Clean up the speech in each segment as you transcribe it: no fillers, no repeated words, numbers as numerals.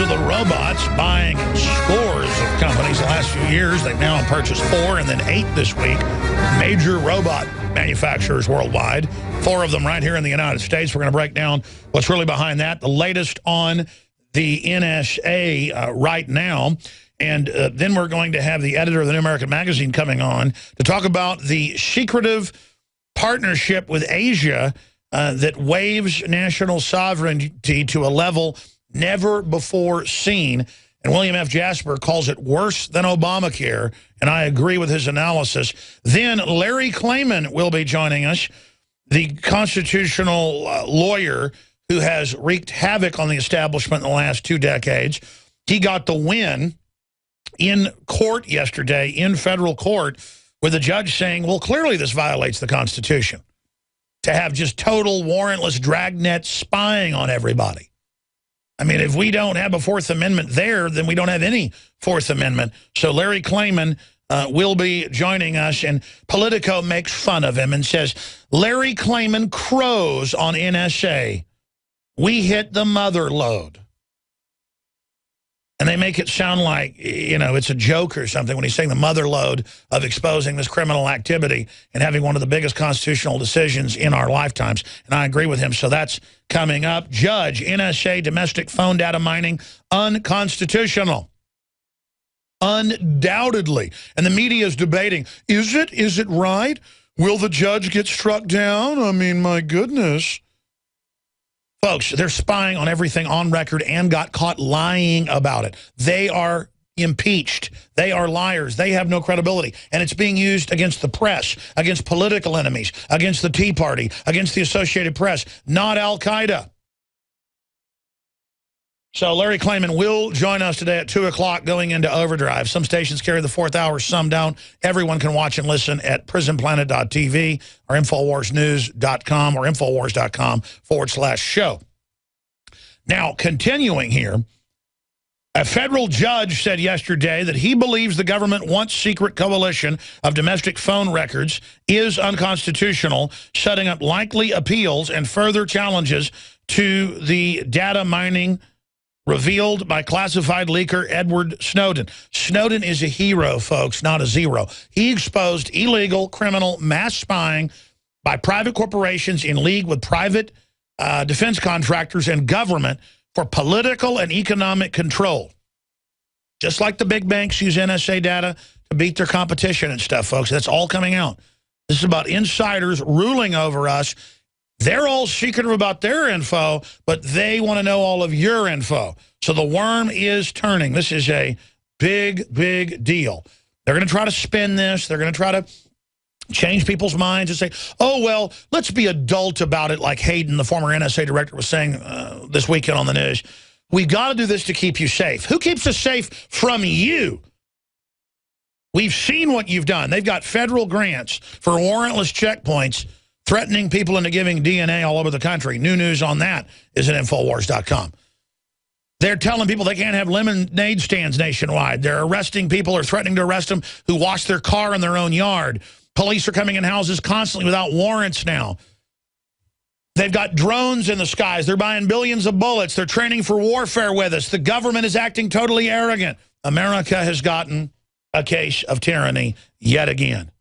of the robots buying scores of companies the last few years. They've now purchased 4 and then 8 this week. Major robot manufacturers worldwide. 4 of them right here in the United States. We're going to break down what's really behind that. The latest on the NSA right now. And then we're going to have the editor of the New American Magazine coming on to talk about the secretive partnership with Asia that waves national sovereignty to a level never before seen. And William F. Jasper calls it worse than Obamacare, and I agree with his analysis. Then Larry Klayman will be joining us, the constitutional lawyer who has wreaked havoc on the establishment in the last 2 decades. He got the win in court yesterday, in federal court, with a judge saying, well, clearly this violates the Constitution to have just total warrantless dragnet spying on everybody. I mean, if we don't have a Fourth Amendment there, then we don't have any Fourth Amendment. So Larry Klayman will be joining us, and Politico makes fun of him and says, Larry Klayman crows on NSA. We hit the mother lode. And they make it sound like, you know, it's a joke or something when he's saying the mother lode of exposing this criminal activity and having one of the biggest constitutional decisions in our lifetimes. And I agree with him. So that's coming up. Judge, NSA domestic phone data mining, unconstitutional. Undoubtedly. And the media is debating, is it? Is it right? Will the judge get struck down? I mean, my goodness. Folks, they're spying on everything on record and got caught lying about it. They are impeached. They are liars. They have no credibility. And it's being used against the press, against political enemies, against the Tea Party, against the Associated Press, not Al-Qaeda. So Larry Klayman will join us today at 2 o'clock going into overdrive. Some stations carry the 4th hour, some don't. Everyone can watch and listen at prisonplanet.tv or InfoWarsNews.com or Infowars.com/show. Now, continuing here, a federal judge said yesterday that he believes the government once secret coalition of domestic phone records is unconstitutional, setting up likely appeals and further challenges to the data mining revealed by classified leaker Edward Snowden. Snowden is a hero, folks, not a zero. He exposed illegal, criminal, mass spying by private corporations in league with private defense contractors and government for political and economic control. Just like the big banks use NSA data to beat their competition and stuff, folks. That's all coming out. This is about insiders ruling over us. They're all secretive about their info, but they want to know all of your info. So the worm is turning. This is a big, big deal. They're going to try to spin this. They're going to try to change people's minds and say, oh, well, let's be adult about it, like Hayden, the former NSA director, was saying this weekend on the news. We got to do this to keep you safe. Who keeps us safe from you? We've seen what you've done. They've got federal grants for warrantless checkpoints threatening people into giving DNA all over the country. New news on that is at Infowars.com. They're telling people they can't have lemonade stands nationwide. They're arresting people or threatening to arrest them who wash their car in their own yard. Police are coming in houses constantly without warrants now. They've got drones in the skies. They're buying billions of bullets. They're training for warfare with us. The government is acting totally arrogant. America has gotten a case of tyranny yet again.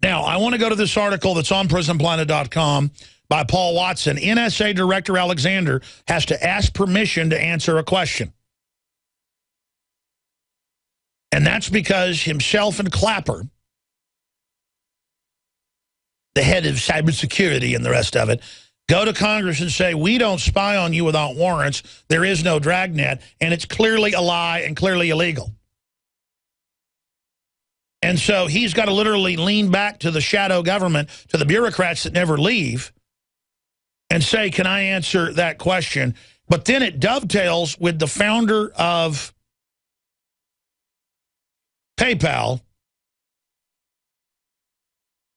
Now, I want to go to this article that's on prisonplanet.com by Paul Watson. NSA Director Alexander has to ask permission to answer a question. And that's because himself and Clapper, the head of cybersecurity and the rest of it, go to Congress and say, we don't spy on you without warrants. There is no dragnet, and it's clearly a lie and clearly illegal. And so he's got to literally lean back to the shadow government, to the bureaucrats that never leave, and say, can I answer that question? But then it dovetails with the founder of PayPal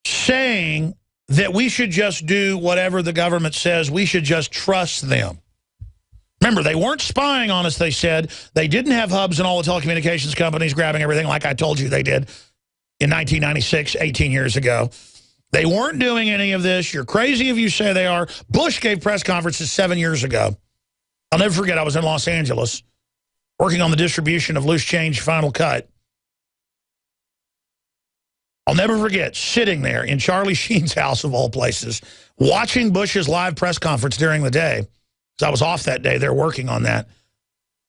saying that we should just do whatever the government says. We should just trust them. Remember, they weren't spying on us, they said. They didn't have hubs in all the telecommunications companies grabbing everything like I told you they did in 1996, 18 years ago. They weren't doing any of this. You're crazy if you say they are. Bush gave press conferences 7 years ago I'll never forget, I was in Los Angeles working on the distribution of Loose Change Final Cut. I'll never forget sitting there in Charlie Sheen's house, of all places, watching Bush's live press conference during the day, because I was off that day. They're working on that.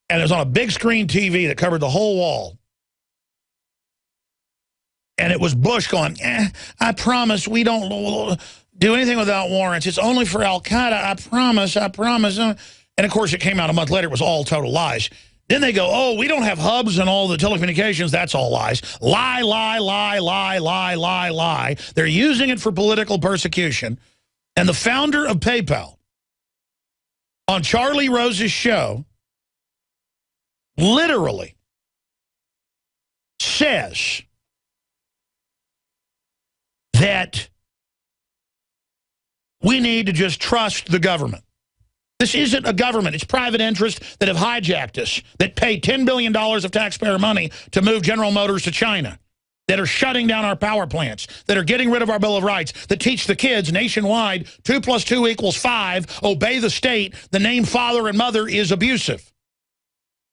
And it was on a big screen TV that covered the whole wall. And it was Bush going, I promise we don't do anything without warrants. It's only for Al-Qaeda. I promise, I promise. And, of course, it came out a month later. It was all total lies. Then they go, oh, we don't have hubs and all the telecommunications. That's all lies. Lie, lie, lie, lie, lie, lie, lie. They're using it for political persecution. And the founder of PayPal on Charlie Rose's show literally says that we need to just trust the government. This isn't a government. It's private interests that have hijacked us, that pay $10 billion of taxpayer money to move General Motors to China, that are shutting down our power plants, that are getting rid of our Bill of Rights, that teach the kids nationwide 2 + 2 = 5, obey the state, the name father and mother is abusive.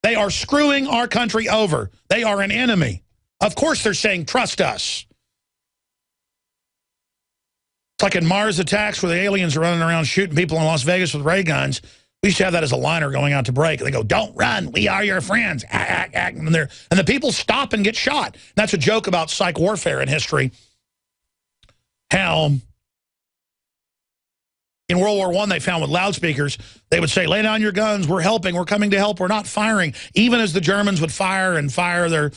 They are screwing our country over. They are an enemy. Of course they're saying, trust us. It's like in Mars Attacks where the aliens are running around shooting people in Las Vegas with ray guns. We used to have that as a liner going out to break. They go, don't run. We are your friends. And the people stop and get shot. And that's a joke about psych warfare in history. How in World War I they found with loudspeakers, they would say, lay down your guns. We're helping. We're coming to help. We're not firing. Even as the Germans would fire and fire their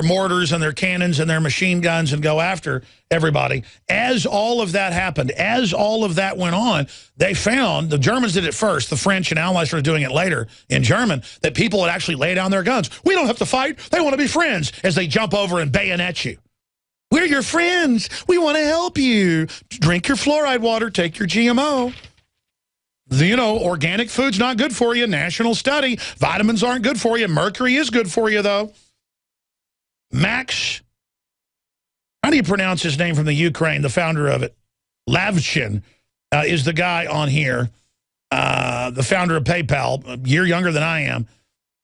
mortars and their cannons and their machine guns and go after everybody. As all of that happened, as all of that went on, they found, the Germans did it first, the French and Allies started doing it later in German, that people would actually lay down their guns. We don't have to fight. They want to be friends, as they jump over and bayonet you. We're your friends. We want to help you. Drink your fluoride water. Take your GMO. You know, organic food's not good for you. National study. Vitamins aren't good for you. Mercury is good for you, though. Max, how do you pronounce his name from the Ukraine, the founder of it? Lavchin is the guy on here, the founder of PayPal, a year younger than I am,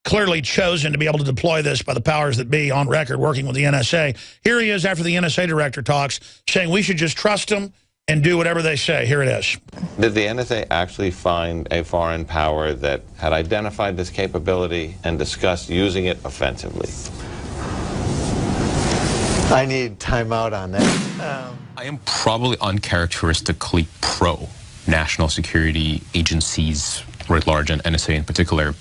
clearly chosen to be able to deploy this by the powers that be on record working with the NSA. Here he is after the NSA director talks, saying we should just trust them and do whatever they say. Here it is. Did the NSA actually find a foreign power that had identified this capability and discussed using it offensively? I need time out on that. I am probably uncharacteristically pro-national security agencies writ large, and NSA in particular,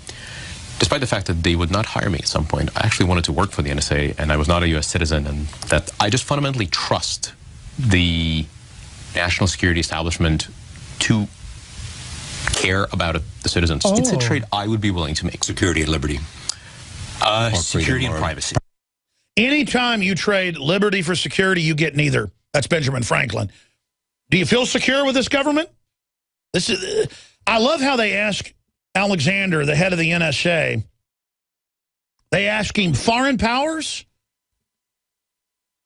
despite the fact that they would not hire me at some point. I actually wanted to work for the NSA, and I was not a U.S. citizen, and that I just fundamentally trust the national security establishment to care about the citizens. Oh. It's a trade I would be willing to make. Security and liberty. Security and privacy. Anytime you trade liberty for security, you get neither. That's Benjamin Franklin. Do you feel secure with this government? This is. I love how they ask Alexander, the head of the NSA, they ask him, foreign powers?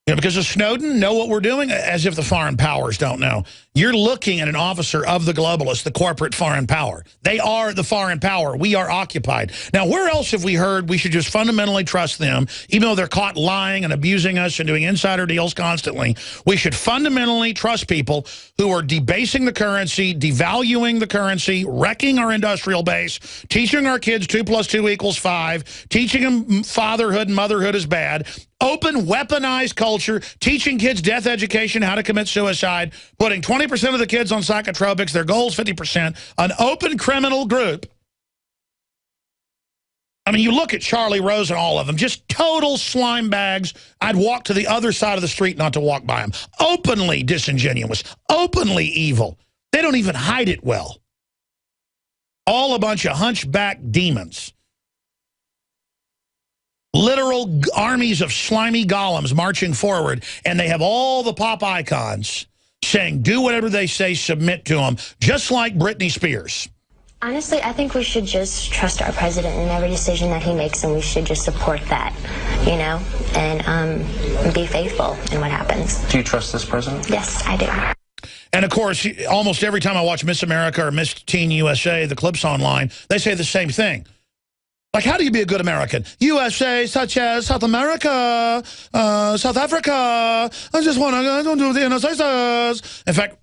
You know, because of Snowden, know what we're doing? As if the foreign powers don't know. You're looking at an officer of the globalists, the corporate foreign power. They are the foreign power. We are occupied. Now, where else have we heard we should just fundamentally trust them, even though they're caught lying and abusing us and doing insider deals constantly? We should fundamentally trust people who are debasing the currency, devaluing the currency, wrecking our industrial base, teaching our kids 2 + 2 = 5, teaching them fatherhood and motherhood is bad, open weaponized culture, teaching kids death education, how to commit suicide, putting 20% of the kids on psychotropics, their goal's 50%, an open criminal group. I mean, you look at Charlie Rose and all of them, just total slime bags. I'd walk to the other side of the street not to walk by them. Openly disingenuous, openly evil. They don't even hide it well. All a bunch of hunchback demons. Literal armies of slimy golems marching forward, and they have all the pop icons saying, do whatever they say, submit to them, just like Britney Spears. Honestly, I think we should just trust our president in every decision that he makes, and we should just support that, you know, and be faithful in what happens. Do you trust this president? Yes, I do. And, of course, almost every time I watch Miss America or Miss Teen USA, the clips online, they say the same thing. Like, how do you be a good American? USA, such as South America, South Africa. I just want to don't do the NSA. In fact,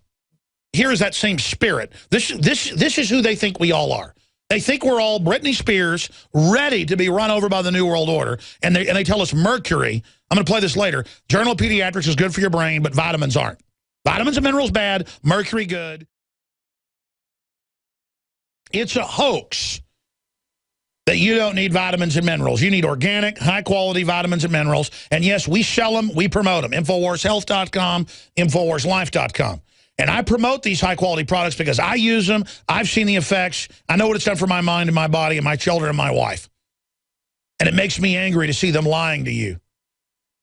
here is that same spirit. This is who they think we all are. They think we're all Britney Spears, ready to be run over by the New World Order. And they tell us mercury. I'm going to play this later. Journal of Pediatrics is good for your brain, but vitamins aren't. Vitamins and minerals bad, mercury good. It's a hoax that you don't need vitamins and minerals. You need organic, high-quality vitamins and minerals. And yes, we sell them, we promote them. InfoWarsHealth.com, InfoWarsLife.com. And I promote these high-quality products because I use them. I've seen the effects. I know what it's done for my mind and my body and my children and my wife. And it makes me angry to see them lying to you.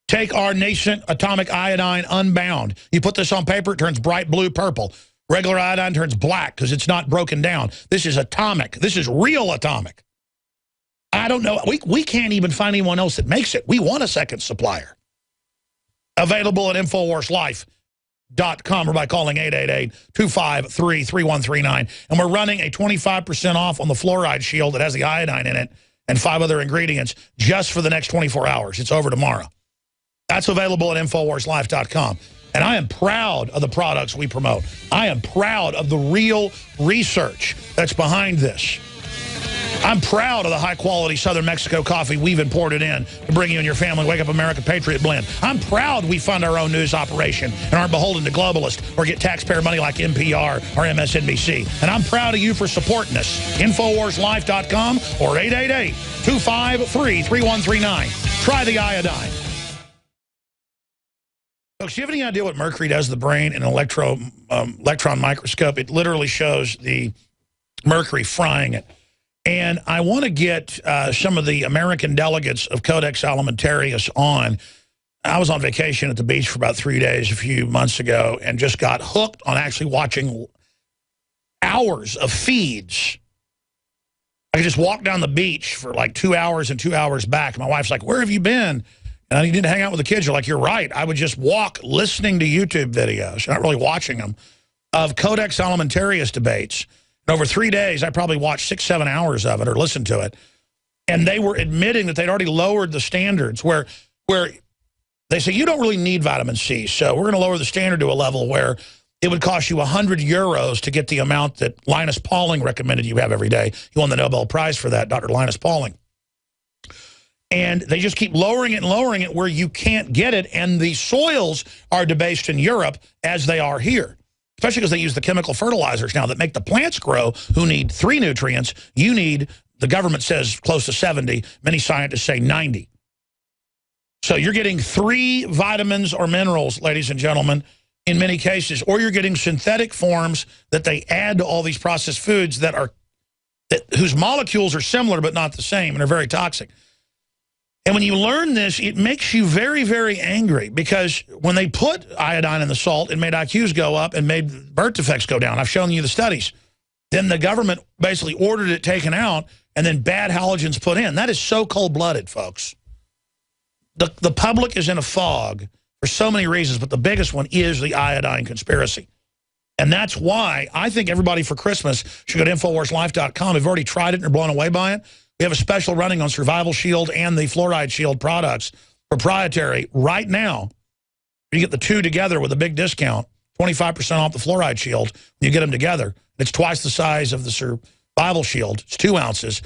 Take our nascent atomic iodine unbound. You put this on paper, it turns bright blue purple. Regular iodine turns black because it's not broken down. This is atomic. This is real atomic. I don't know. We can't even find anyone else that makes it. We want a second supplier. Available at InfoWarsLife.com or by calling 888-253-3139. And we're running a 25% off on the fluoride shield that has the iodine in it and 5 other ingredients just for the next 24 hours. It's over tomorrow. That's available at InfoWarsLife.com. And I am proud of the products we promote. I am proud of the real research that's behind this. I'm proud of the high-quality Southern Mexico coffee we've imported in to bring you and your family Wake Up America Patriot Blend. I'm proud we fund our own news operation and aren't beholden to globalists or get taxpayer money like NPR or MSNBC. And I'm proud of you for supporting us. InfoWarsLife.com or 888-253-3139. Try the iodine. Folks, do you have any idea what mercury does to the brain in an electron microscope? It literally shows the mercury frying it. And I want to get some of the American delegates of Codex Alimentarius on. I was on vacation at the beach for about 3 days a few months ago and just got hooked on actually watching hours of feeds. I could just walk down the beach for like 2 hours and 2 hours back. My wife's like, where have you been? And I didn't hang out with the kids. You're like, you're right. I would just walk listening to YouTube videos, not really watching them, of Codex Alimentarius debates. And over 3 days, I probably watched 6-7 hours of it or listened to it. And they were admitting that they'd already lowered the standards where they say, you don't really need vitamin C, so we're going to lower the standard to a level where it would cost you 100 euros to get the amount that Linus Pauling recommended you have every day. He won the Nobel Prize for that, Dr. Linus Pauling. And they just keep lowering it and lowering it where you can't get it. And the soils are debased in Europe as they are here, especially because they use the chemical fertilizers now that make the plants grow who need 3 nutrients. You need, the government says, close to 70. Many scientists say 90. So you're getting 3 vitamins or minerals, ladies and gentlemen, in many cases, or you're getting synthetic forms that they add to all these processed foods whose molecules are similar but not the same and are very toxic. And when you learn this, it makes you very, very angry because when they put iodine in the salt, it made IQs go up and made birth defects go down. I've shown you the studies. Then the government basically ordered it taken out and then bad halogens put in. That is so cold-blooded, folks. The public is in a fog for so many reasons, but the biggest one is the iodine conspiracy. And that's why I think everybody for Christmas should go to InfoWarsLife.com. We've already tried it and are blown away by it. We have a special running on Survival Shield and the Fluoride Shield products, proprietary, right now. You get the 2 together with a big discount, 25% off the Fluoride Shield. When you get them together, it's twice the size of the Survival Shield. It's 2 ounces.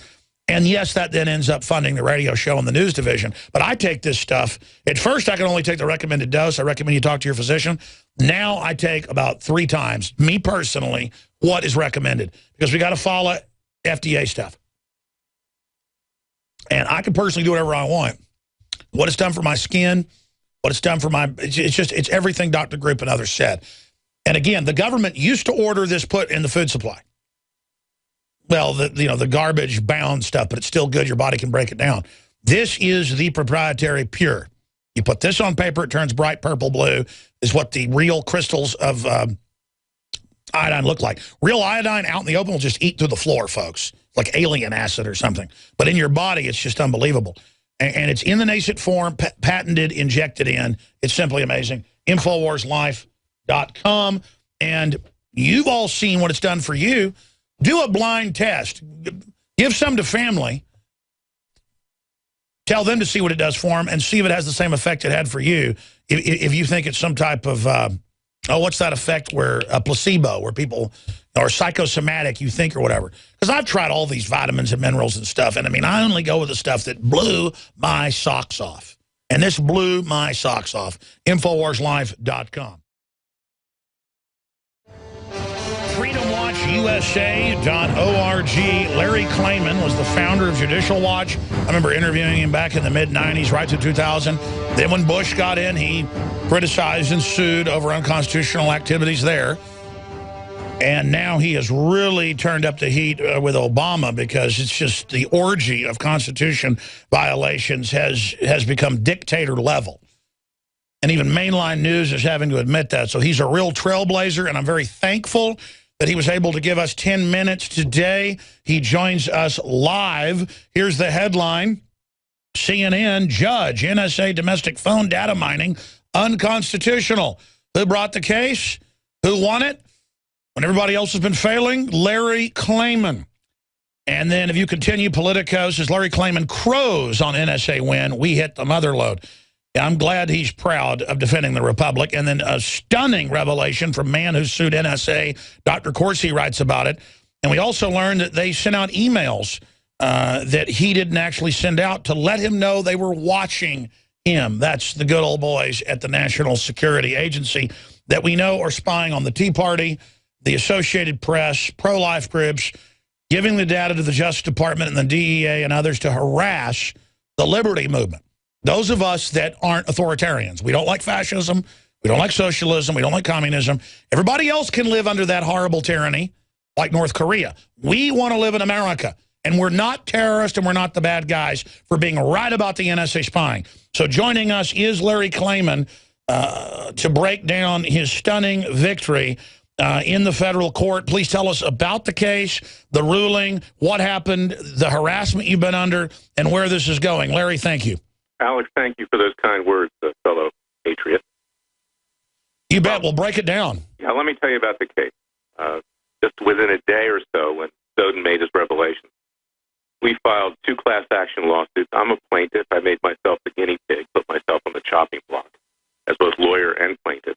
And yes, that then ends up funding the radio show and the news division. But I take this stuff. At first, I can only take the recommended dose. I recommend you talk to your physician. Now I take about 3 times, me personally, what is recommended. Because we got to follow FDA stuff. And I can personally do whatever I want. What it's done for my skin, what it's done for my, it's everything Dr. Group and others said. And again, the government used to order this put in the food supply. Well, the garbage bound stuff, but it's still good. Your body can break it down. This is the proprietary pure. You put this on paper, it turns bright purple blue, is what the real crystals of iodine look like. Real iodine out in the open will just eat through the floor, folks. Like alien acid or something. But in your body, it's just unbelievable. And it's in the nascent form, patented, injected in. It's simply amazing. InfoWarsLife.com. And you've all seen what it's done for you. Do a blind test. Give some to family. Tell them to see what it does for them and see if it has the same effect it had for you. If you think it's some type of, what's that effect where a placebo, where people are psychosomatic, you think, or whatever. Because I've tried all these vitamins and minerals and stuff, and I mean, I only go with the stuff that blew my socks off. And this blew my socks off. InfoWarsLife.com. FreedomWatchUSA.org. Larry Klayman was the founder of Judicial Watch. I remember interviewing him back in the mid-'90s, right to 2000. Then when Bush got in, he criticized and sued over unconstitutional activities there. And now he has really turned up the heat with Obama, because it's just the orgy of Constitution violations has become dictator level. And even mainline news is having to admit that. So he's a real trailblazer, and I'm very thankful that he was able to give us 10 minutes today. He joins us live. Here's the headline. CNN, judge, NSA domestic phone data mining, unconstitutional. Who brought the case? Who won it? When everybody else has been failing, Larry Klayman. And then if you continue, Politico says Larry Klayman crows on NSA win. We hit the mother load. I'm glad he's proud of defending the Republic. And then a stunning revelation from man who sued NSA. Dr. Corsi writes about it. And we also learned that they sent out emails that he didn't actually send out to let him know they were watching him. That's the good old boys at the National Security Agency that we know are spying on the Tea Party, the Associated Press, pro-life groups, giving the data to the Justice Department and the DEA and others to harass the liberty movement. Those of us that aren't authoritarians. We don't like fascism. We don't like socialism. We don't like communism. Everybody else can live under that horrible tyranny, like North Korea. We want to live in America. And we're not terrorists, and we're not the bad guys for being right about the NSA spying. So joining us is Larry Klayman to break down his stunning victory in the federal court. Please tell us about the case, the ruling, what happened, the harassment you've been under, and where this is going. Larry, thank you. Alex, thank you for those kind words, fellow patriot. You bet. We'll break it down. Yeah, let me tell you about the case. Just within a day or so, when Snowden made his revelation, we filed 2 class action lawsuits. I'm a plaintiff. I made myself the guinea pig, put myself on the chopping block as both lawyer and plaintiff,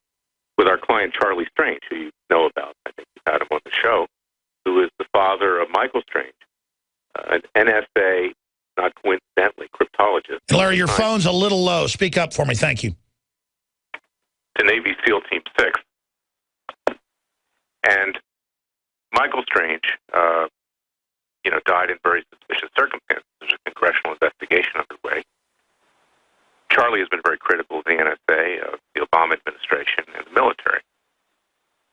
with our client Charlie Strange, who you know about. I think you've had him on the show, who is the father of Michael Strange, an NSA, not coincidentally, cryptologist. Larry, your phone's a little low. Speak up for me. Thank you. To Navy SEAL Team 6. And Michael Strange, died in very suspicious circumstances. There's a congressional investigation underway. Charlie has been very critical of the NSA, of the Obama administration, and the military.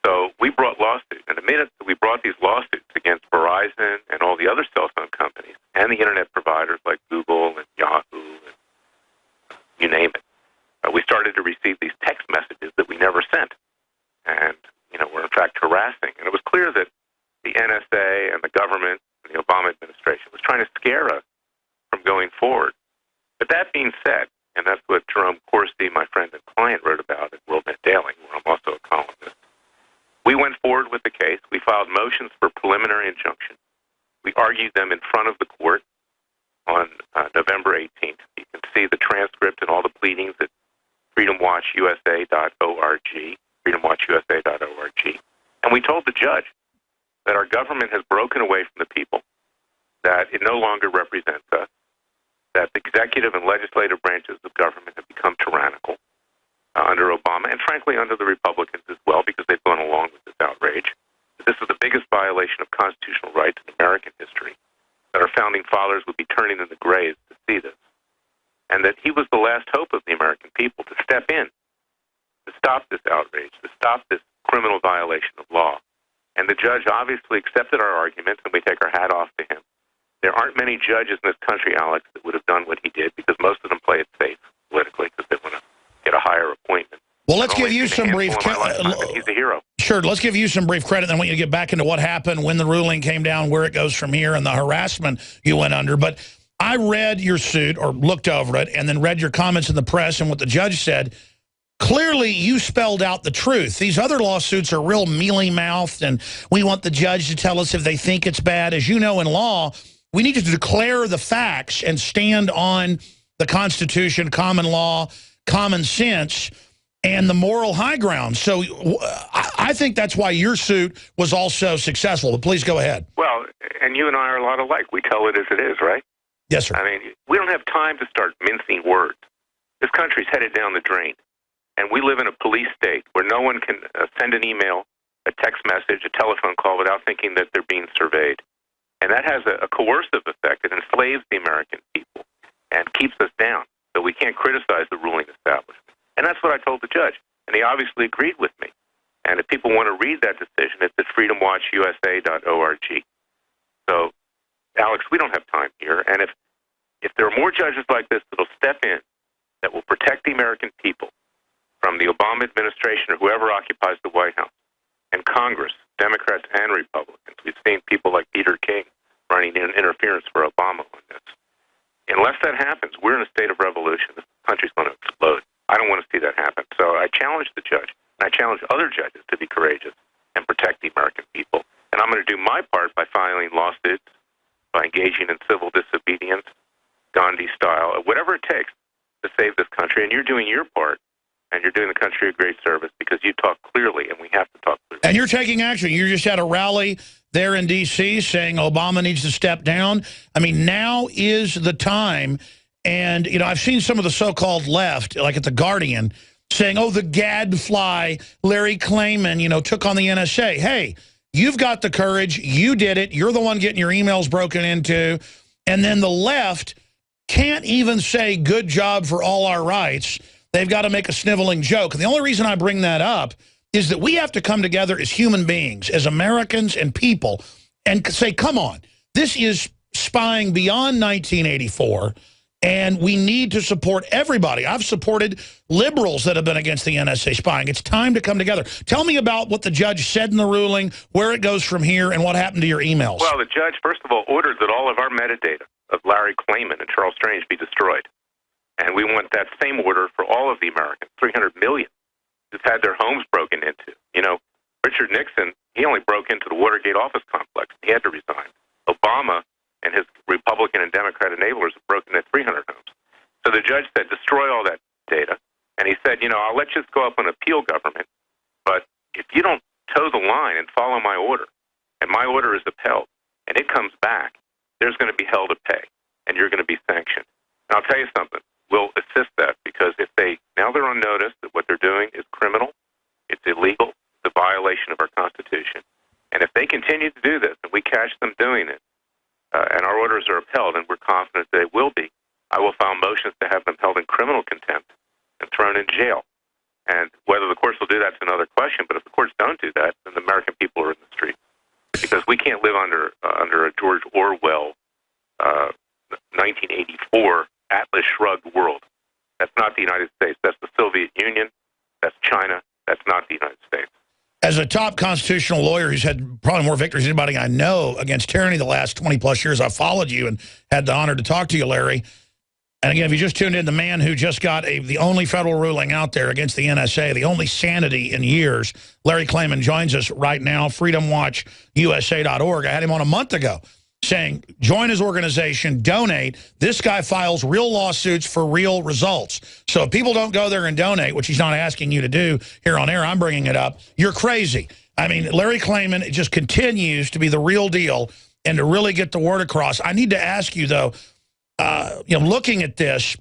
So we brought lawsuits. And the minute that we brought these lawsuits against Verizon and all the other cell phone companies and the internet providers like Google and Yahoo and you name it, we started to receive these text messages that we never sent. And, were in fact harassing. And it was clear that the NSA and the government and the Obama administration was trying to scare us from going forward. But that being said, and that's what Jerome Corsi, my friend and client, wrote about at WorldNet Daily, where I'm also a columnist. We went forward with the case. We filed motions for preliminary injunction. We argued them in front of the court on November 18th. You can see the transcript and all the pleadings at freedomwatchusa.org, freedomwatchusa.org. And we told the judge that our government has broken away from the people, that it no longer represents us, that the executive and legislative branches of government have become tyrannical under Obama, and frankly under the Republicans as well, because they've gone along with this outrage. This is the biggest violation of constitutional rights in American history, that our founding fathers would be turning in the graves to see this, and that he was the last hope of the American people to step in, to stop this outrage, to stop this criminal violation of law. And the judge obviously accepted our arguments, and we take our hat off to him. There aren't many judges in this country, Alex, that would have done what he did, because most of them play it safe politically because they want to get a higher appointment. Well, let's give you some brief he's a hero. Sure, let's give you some brief credit, then I want you to get back into what happened, when the ruling came down, where it goes from here, and the harassment you went under. But I read your suit, or looked over it, and then read your comments in the press and what the judge said. clearly you spelled out the truth. These other lawsuits are real mealy-mouthed, and we want the judge to tell us if they think it's bad. As you know, in law, we need to declare the facts and stand on the Constitution, common law, common sense, and the moral high ground. So I think that's why your suit was also successful. But please go ahead. Well, and you and I are a lot alike. We tell it as it is, right? Yes, sir. I mean, we don't have time to start mincing words. This country's headed down the drain. And we live in a police state where no one can send an email, a text message, a telephone call without thinking that they're being surveyed. And that has a coercive effect. It enslaves the American people and keeps us down. So we can't criticize the ruling establishment. And that's what I told the judge. And he obviously agreed with me. And if people want to read that decision, it's at freedomwatchusa.org. So, Alex, we don't have time here. And if there are more judges like this that will step in, that will protect the American people from the Obama administration or whoever occupies the White House, and Congress, Democrats and Republicans. We've seen people like Peter King running in interference for Obama on this. Unless that happens, we're in a state of revolution. This country's going to explode. I don't want to see that happen. So I challenge the judge, and I challenge other judges to be courageous and protect the American people. And I'm going to do my part by filing lawsuits, by engaging in civil disobedience, Gandhi style, whatever it takes to save this country. And you're doing your part. And you're doing the country a great service because you talk clearly, and we have to talk clearly. And you're taking action. You just had a rally there in D.C. saying Obama needs to step down. I mean, now is the time. And, you know, I've seen some of the so-called left, like at The Guardian, saying, oh, the gadfly Larry Klayman, you know, took on the NSA. Hey, you've got the courage. You did it. You're the one getting your emails broken into. And then the left can't even say good job for all our rights. They've got to make a sniveling joke. And the only reason I bring that up is that we have to come together as human beings, as Americans and people, and say, come on, this is spying beyond 1984, and we need to support everybody. I've supported liberals that have been against the NSA spying. It's time to come together. Tell me about what the judge said in the ruling, where it goes from here, and what happened to your emails. Well, the judge, first of all, ordered that all of our metadata of Larry Klayman and Charles Strange be destroyed. And we want that same order for all of the Americans, 300 million, who've had their homes broken into. You know, Richard Nixon, he only broke into the Watergate office complex. He had to resign. Obama and his Republican and Democrat enablers have broken into 300 homes. So the judge said, destroy all that data. And he said, you know, I'll let you go up and appeal government, but if you don't toe the line and follow my order, and my order is upheld, and it comes back, there's going to be hell to pay, and you're going to be sanctioned. And I'll tell you something. We'll assist that because if now they're on notice that what they're doing is criminal, it's illegal, it's a violation of our Constitution. And if they continue to do this and we catch them doing it, and our orders are upheld, and we're confident they will be, I will file motions to have them held in criminal contempt and thrown in jail. And whether the courts will do that's another question, but if the courts don't do that, then the American people are in the streets. Because we can't live under a George Orwell 1984 Atlas Shrugged world. That's not the United States. That's the Soviet Union. That's China. That's not the United States. As a top constitutional lawyer who's had probably more victories than anybody I know against tyranny the last 20-plus years, I've followed you and had the honor to talk to you, Larry. And again, if you just tuned in, the man who just got the only federal ruling out there against the NSA, the only sanity in years, Larry Klayman joins us right now, freedomwatchusa.org. I had him on a month ago saying, join his organization, donate. This guy files real lawsuits for real results. So if people don't go there and donate, which he's not asking you to do here on air, I'm bringing it up, you're crazy. I mean, Larry Klayman just continues to be the real deal and to really get the word across. I need to ask you, though, looking at this,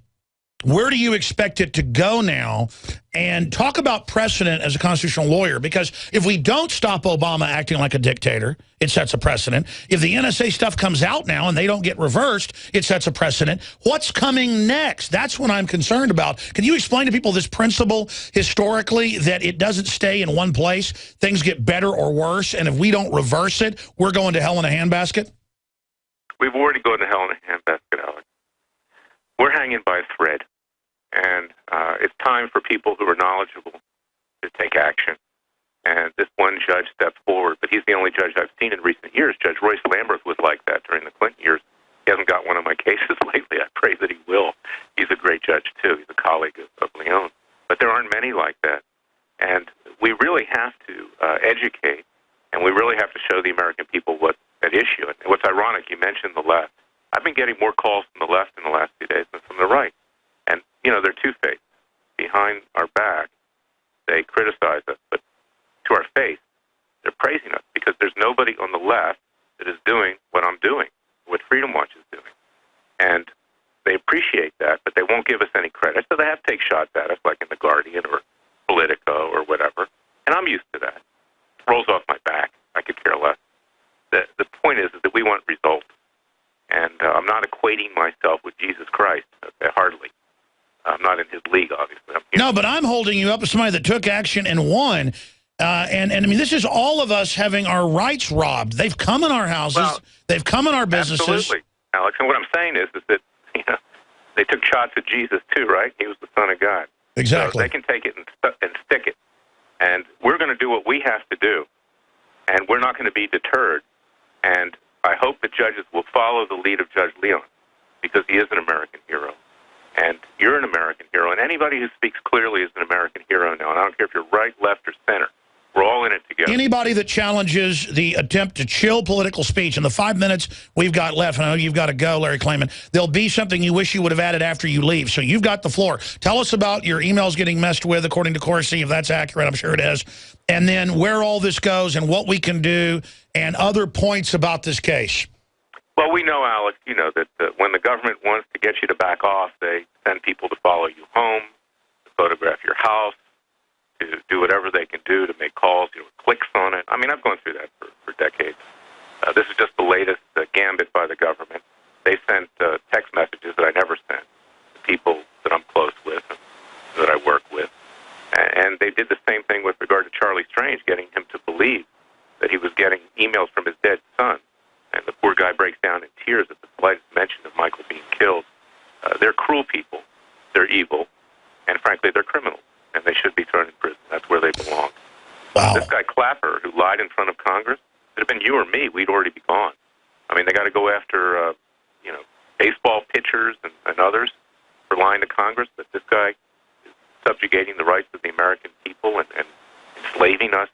where do you expect it to go now? And talk about precedent as a constitutional lawyer, because if we don't stop Obama acting like a dictator, it sets a precedent. If the NSA stuff comes out now and they don't get reversed, it sets a precedent. What's coming next? That's what I'm concerned about. Can you explain to people this principle historically, that it doesn't stay in one place? Things get better or worse, and if we don't reverse it, we're going to hell in a handbasket? We've already gone to hell in a handbasket, Alex. We're hanging by a thread, and it's time for people who are knowledgeable to take action. And this one judge stepped forward, but he's the only judge I've seen in recent years. Judge Royce Lamberth was like that during the Clinton years. He hasn't got one of my cases lately. I pray that he will. He's a great judge, too. He's a colleague of Leon. But there aren't many. many like that. And we really have to educate, and we really have to show the American people what's at issue. And what's ironic, you mentioned the left. I've been getting more calls from the left in the last few days than from the right. And, you know, they're two-faced. Behind our back, they criticize us, but to our face, they're praising us because there's nobody on the left that is doing what I'm doing, what Freedom Watch is doing. And they appreciate that, but they won't give us any credit. So they have to take shots at us, like in The Guardian or Politico or whatever. And I'm used to that. It rolls off my back. I could care less. The point is that we want results. And I'm not equating myself with Jesus Christ, hardly. I'm not in his league, obviously. No, but I'm holding you up as somebody that took action and won. And I mean, this is all of us having our rights robbed. They've come in our houses. Well, they've come in our businesses. Absolutely, Alex. And what I'm saying is that, you know, they took shots at Jesus too, right? He was the Son of God. Exactly. So they can take it and stick it. And we're going to do what we have to do. And we're not going to be deterred. And I hope that judges will follow the lead of Judge Leon, because he is an American hero. And you're an American hero. And anybody who speaks clearly is an American hero now. And I don't care if you're right, left, or center. We're all in it together. Anybody that challenges the attempt to chill political speech in the 5 minutes we've got left, and I know you've got to go, Larry Klayman, there'll be something you wish you would have added after you leave. So you've got the floor. Tell us about your emails getting messed with, according to Corsi, if that's accurate. I'm sure it is. And then where all this goes and what we can do and other points about this case. Well, we know, Alex, you know, that when the government wants to get you to back off, they send people to follow you home, to photograph your house, to do whatever they can do to make calls, you know, clicks on it. I mean, I've gone through that for decades. This is just the latest gambit by the government. They sent text messages that I never sent to people that I'm close with and that I work with. And they did the same thing with regard to Charlie Strange, getting him to believe that he was getting emails from his dead son. And the poor guy breaks down in tears at the slightest mention of Michael being killed. They're cruel people. They're evil. And frankly, they're criminals. And they should be thrown in prison. That's where they belong. Wow. This guy Clapper, who lied in front of Congress, if it had been you or me, we'd already be gone. I mean, they got to go after, you know, baseball pitchers and others for lying to Congress, but this guy is subjugating the rights of the American people and enslaving us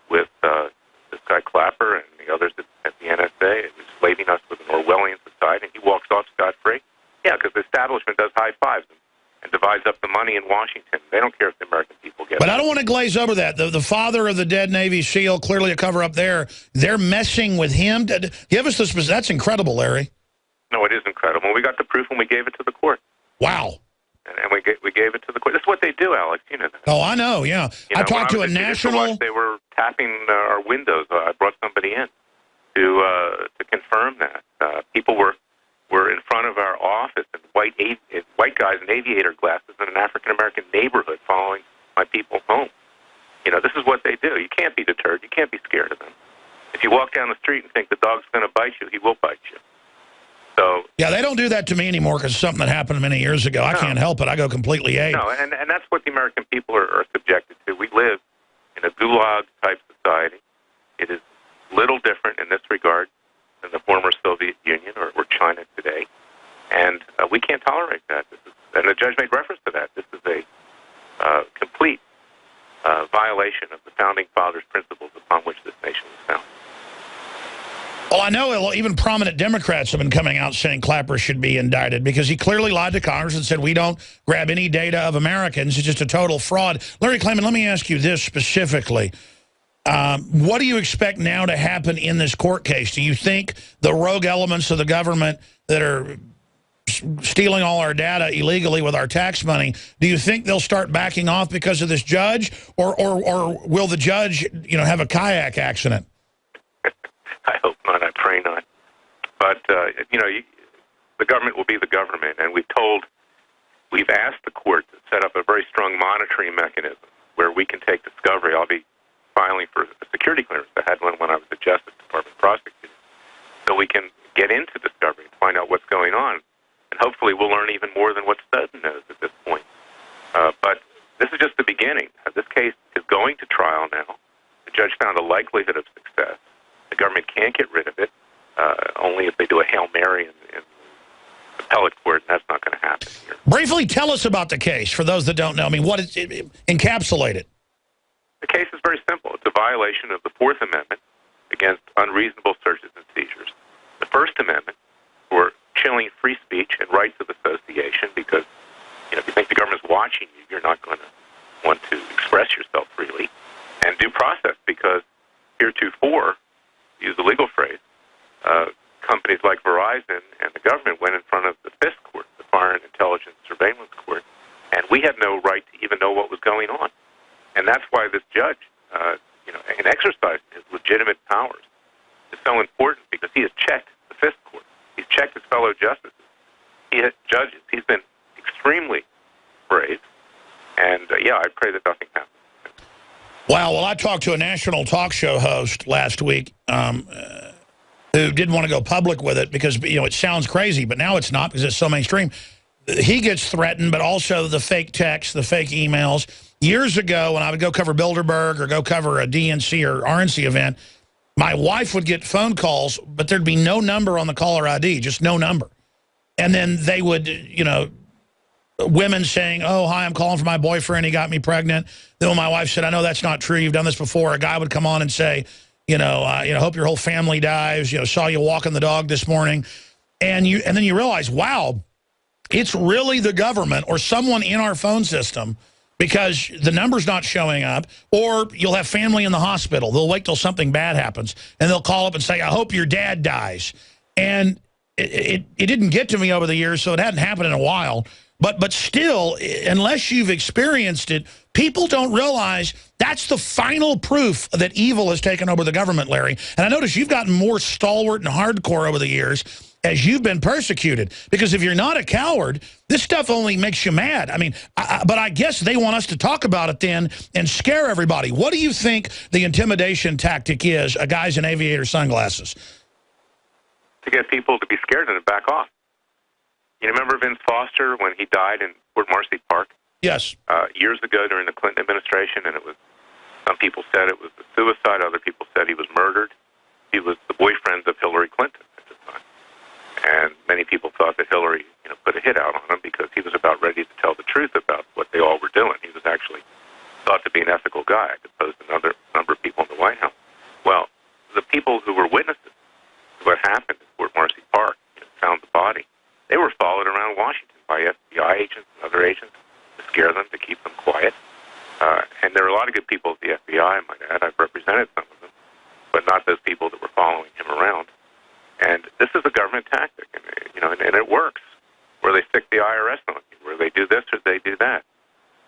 with this guy Clapper and the others at the NSA, and enslaving us with an Orwellian society, and he walks off scot-free? Yeah, because the establishment does high fives and divides up the money in Washington. They don't care if the American people get it. But I don't want to glaze over that. The father of the dead Navy SEAL, clearly a cover-up there, they're messing with him. Give us this. That's incredible, Larry. No, it is incredible. We got the proof when we gave it to the court. Wow. And we gave it to the court. This is what they do, Alex. You know that. Oh, I know, yeah. You know, I talked to a national... Watch, they were tapping our windows. I brought somebody in to confirm that. People were in front of our office in white guys in aviator glasses in an African-American neighborhood following my people home. You know, this is what they do. You can't be deterred. You can't be scared of them. If you walk down the street and think the dog's going to bite you, he will bite you. So, yeah, they don't do that to me anymore because it's something that happened many years ago. I can't help it. I go completely ape. No, and that's what the American people are subjected to. We live in a gulag-type society. It is little different in this regard than the former Soviet Union or China today. And we can't tolerate that. And the judge made reference to that. This is a complete violation of the Founding Fathers' principles upon which this nation was founded. Well, I know even prominent Democrats have been coming out saying Clapper should be indicted because he clearly lied to Congress and said we don't grab any data of Americans. It's just a total fraud. Larry Klayman, let me ask you this specifically. What do you expect now to happen in this court case? Do you think the rogue elements of the government that are stealing all our data illegally with our tax money, do you think they'll start backing off because of this judge? Or will the judge, you know, have a kayak accident? I hope not. I pray not. But, you know, the government will be the government. And we've asked the court to set up a very strong monitoring mechanism where we can take discovery. I'll be filing for a security clearance. I had one when I was a Justice Department prosecutor. So we can get into discovery and find out what's going on. And hopefully we'll learn even more than what Stedman knows at this point. But this is just the beginning. This case is going to trial now. The judge found a likelihood of success. The government can't get rid of it, only if they do a Hail Mary in the appellate court, and that's not going to happen here. Briefly, tell us about the case, for those that don't know. I mean, what is it, encapsulate it. The case is very simple. It's a violation of the Fourth Amendment against unreasonable searches and seizures. The First Amendment for chilling free speech and rights of association, because if you think the government's watching you, you're not going to want to express yourself freely. And due process, because heretofore, to use a legal phrase, companies like Verizon and the government went in front of the FISC court, the Foreign Intelligence Surveillance Court, and we had no right to even know what was going on. And that's why this judge, in exercising his legitimate powers, is so important, because he has checked the FISC court. He's checked his fellow justices. He has judges. He's been extremely brave. And, I pray that nothing happens. Wow. Well, I talked to a national talk show host last week who didn't want to go public with it because, it sounds crazy, but now it's not because it's so mainstream. He gets threatened, but also the fake texts, the fake emails. Years ago, when I would go cover Bilderberg or go cover a DNC or RNC event, my wife would get phone calls, but there'd be no number on the caller ID, just no number. And then they would, women saying, oh, hi, I'm calling for my boyfriend. He got me pregnant. Then when my wife said, I know that's not true. You've done this before. A guy would come on and say, hope your whole family dies. Saw you walking the dog this morning. And then you realize, wow, it's really the government or someone in our phone system, because the number's not showing up. Or you'll have family in the hospital. They'll wait till something bad happens, and they'll call up and say, I hope your dad dies. And it didn't get to me over the years, so it hadn't happened in a while. But still, unless you've experienced it, people don't realize that's the final proof that evil has taken over the government, Larry. And I notice you've gotten more stalwart and hardcore over the years as you've been persecuted. Because if you're not a coward, this stuff only makes you mad. I mean, but I guess they want us to talk about it then and scare everybody. What do you think the intimidation tactic is, guys in aviator sunglasses? To get people to be scared and to back off. You remember Vince Foster when he died in Fort Marcy Park? Yes. Years ago during the Clinton administration, and some people said it was a suicide, other people said he was murdered. He was the boyfriend of Hillary Clinton at the time. And many people thought that Hillary put a hit out on him because he was about ready to tell the truth about what they all were doing. He was actually thought to be an ethical guy, opposed to another number of people in the White House. Well, the people who were witnesses to what happened at Fort Marcy Park, found the body, they were followed around Washington by FBI agents and other agents to scare them, to keep them quiet. And there are a lot of good people at the FBI, I might add. I've represented some of them, but not those people that were following him around. And this is a government tactic, and it works, where they stick the IRS on you, where they do this or they do that.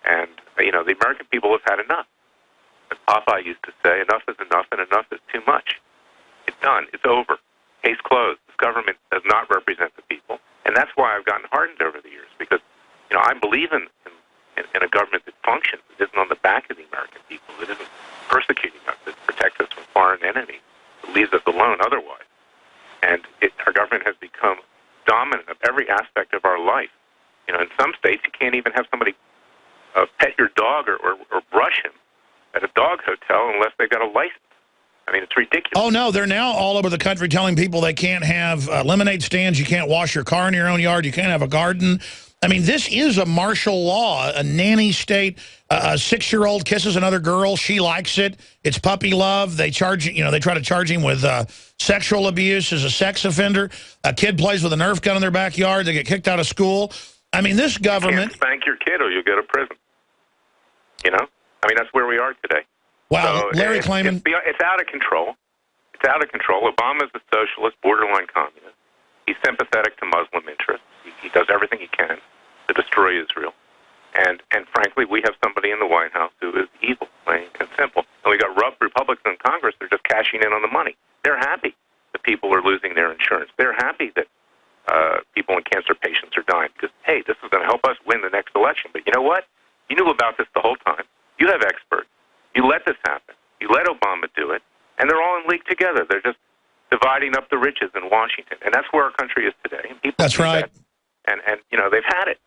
And, the American people have had enough. As Popeye used to say, enough is enough and enough is too much. It's done. It's over. Case closed. This government does not represent the people. And that's why I've gotten hardened over the years, because, I believe in a government that functions. It isn't on the back of the American people. It isn't persecuting us. It protects us from foreign enemies. It leaves us alone otherwise. And our government has become dominant of every aspect of our life. In some states, you can't even have somebody pet your dog or brush him at a dog hotel unless they got a license. I mean, it's ridiculous. Oh, no, they're now all over the country telling people they can't have lemonade stands, you can't wash your car in your own yard, you can't have a garden. I mean, this is a martial law, a nanny state. A 6-year-old kisses another girl, she likes it. It's puppy love. They charge, they try to charge him with sexual abuse as a sex offender. A kid plays with a Nerf gun in their backyard, they get kicked out of school. I mean, this government... You can't spank your kid or you'll go to prison. I mean, that's where we are today. Wow, So Larry Klayman. It's out of control. It's out of control. Obama's a socialist, borderline communist. He's sympathetic to Muslim interests. He does everything he can to destroy Israel. And frankly, we have somebody in the White House who is evil, plain and simple. And we got Republicans in Congress that are just cashing in on the money. They're happy that people are losing their insurance. They're happy that people and cancer patients are dying because, hey, this is going to help us win the next election. But you know what? You knew about this the whole time. You have experts. You let this happen. You let Obama do it. And they're all in league together. They're just dividing up the riches in Washington. And that's where our country is today. And people That's right. That. And they've had it.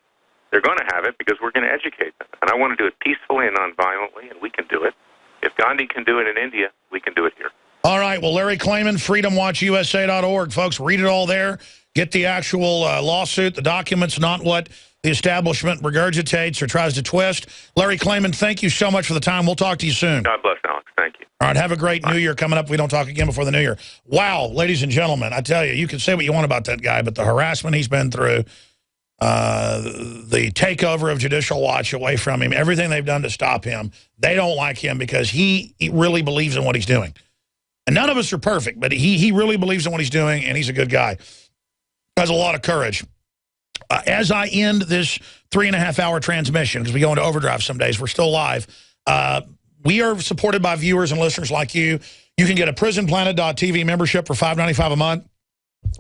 They're going to have it because we're going to educate them. And I want to do it peacefully and nonviolently, and we can do it. If Gandhi can do it in India, we can do it here. All right. Well, Larry Klayman, freedomwatchusa.org. Folks, read it all there. Get the actual lawsuit, the documents, not what the establishment regurgitates or tries to twist. Larry Klayman, thank you so much for the time. We'll talk to you soon. God bless, Alex. Thank you. All right, have a great New Year coming up if we don't talk again before the New Year. Wow, ladies and gentlemen, I tell you, you can say what you want about that guy, but the harassment he's been through, the takeover of Judicial Watch away from him, everything they've done to stop him, they don't like him because he really believes in what he's doing. And none of us are perfect, but he really believes in what he's doing, and he's a good guy. Has a lot of courage. As I end this 3.5-hour transmission, because we go into overdrive some days, we're still live, we are supported by viewers and listeners like you. You can get a prisonplanet.tv membership for $5.95 a month.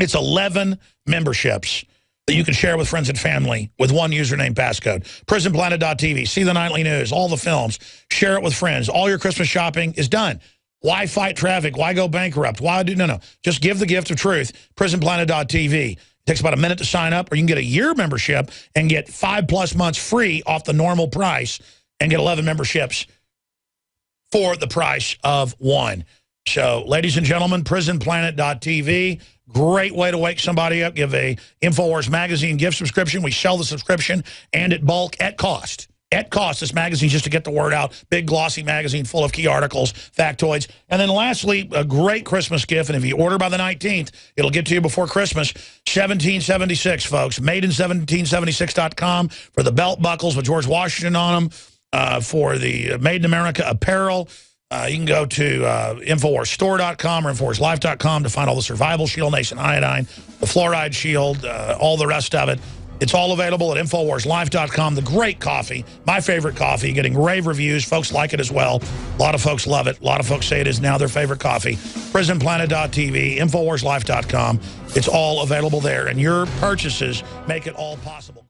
It's 11 memberships that you can share with friends and family with one username passcode. Prisonplanet.tv. See the nightly news, all the films. Share it with friends. All your Christmas shopping is done. Why fight traffic? Why go bankrupt? Why do no? Just give the gift of truth. Prisonplanet.tv. It takes about a minute to sign up, or you can get a year membership and get 5+ months free off the normal price and get 11 memberships for the price of one. So, ladies and gentlemen, prisonplanet.tv. Great way to wake somebody up. Give a InfoWars magazine gift subscription. We sell the subscription and at bulk at cost. At cost, this magazine just to get the word out. Big, glossy magazine full of key articles, factoids. And then lastly, a great Christmas gift. And if you order by the 19th, it'll get to you before Christmas. 1776, folks. Made-in-1776.com for the belt buckles with George Washington on them. For the Made in America apparel, you can go to InfoWarsStore.com or InfoWarsLife.com to find all the Survival Shield, Nascent Iodine, the Fluoride Shield, all the rest of it. It's all available at InfoWarsLife.com. The great coffee, my favorite coffee, getting rave reviews. Folks like it as well. A lot of folks love it. A lot of folks say it is now their favorite coffee. PrisonPlanet.tv, InfoWarsLife.com. It's all available there, and your purchases make it all possible.